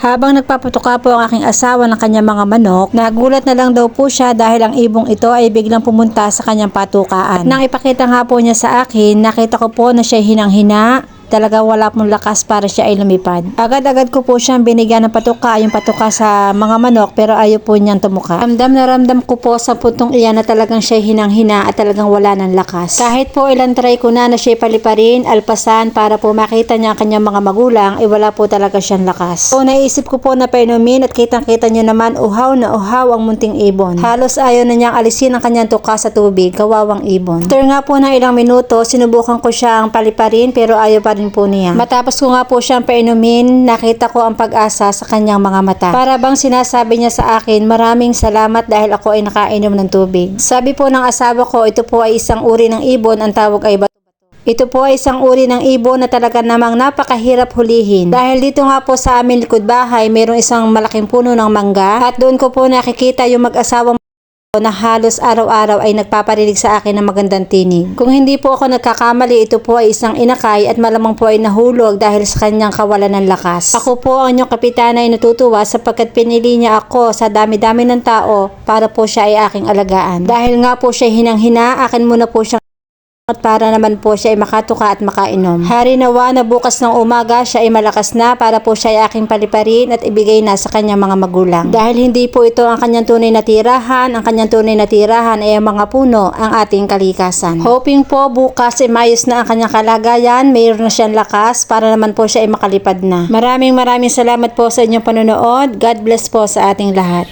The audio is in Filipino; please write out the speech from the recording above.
Habang nagpapatuka po ang aking asawa ng kanyang mga manok, nagulat na lang daw po siya dahil ang ibong ito ay biglang pumunta sa kanyang patukaan. Nang ipakita nga po niya sa akin, nakita ko po na siya hinang-hina. Talaga wala pong lakas para siya ay lumipad. Agad-agad ko po siyang binigyan ng patuka, yung patuka sa mga manok, pero ayaw po niyang tumuka. Ramdam na ramdam ko po sa puntong iyan na talagang siya hinang-hina at talagang wala ng lakas. Kahit po ilang try ko na siya paliparin, alpasan para po makita niya ang kanyang mga magulang, wala po talaga siyang lakas. So naisip ko po na painumin at kitang-kita niyo naman uhaw na uhaw ang munting ibon. Halos ayaw na niyang alisin ang kanyang tuka sa tubig, kawawang ibon. After nga po ng ilang minuto, sinubukan ko siyang paliparin pero ayaw pa rin po niya. Matapos ko nga po siyang painumin, nakita ko ang pag-asa sa kanyang mga mata. Para bang sinasabi niya sa akin, maraming salamat dahil ako ay nakainom ng tubig. Sabi po ng asawa ko, ito po ay isang uri ng ibon, ang tawag ay bato-bato. Ito po ay isang uri ng ibon na talaga namang napakahirap hulihin. Dahil dito nga po sa amin likod bahay, mayroong isang malaking puno ng mangga at doon ko po nakikita yung mag-asawang na halos araw-araw ay nagpaparinig sa akin ng magandang tinig. Kung hindi po ako nagkakamali, ito po ay isang inakay at malamang po ay nahulog dahil sa kanyang kawalan ng lakas. Ako po ang inyong kapitana ay natutuwa sapagkat pinili niya ako sa dami-dami ng tao para po siya ay aking alagaan. Dahil nga po siya hinang-hina, akin muna po siya at para naman po siya ay makatuka at makainom. Hari nawa na bukas ng umaga siya ay malakas na para po siya ay aking paliparin at ibigay na sa kanyang mga magulang. Dahil hindi po ito ang kanyang tunay na tirahan, ang kanyang tunay na tirahan ay ang mga puno, ang ating kalikasan. Hoping po bukas ay mayos na ang kanyang kalagayan, mayroon na siyang lakas para naman po siya ay makalipad na. Maraming salamat po sa inyong panonood. God bless po sa ating lahat.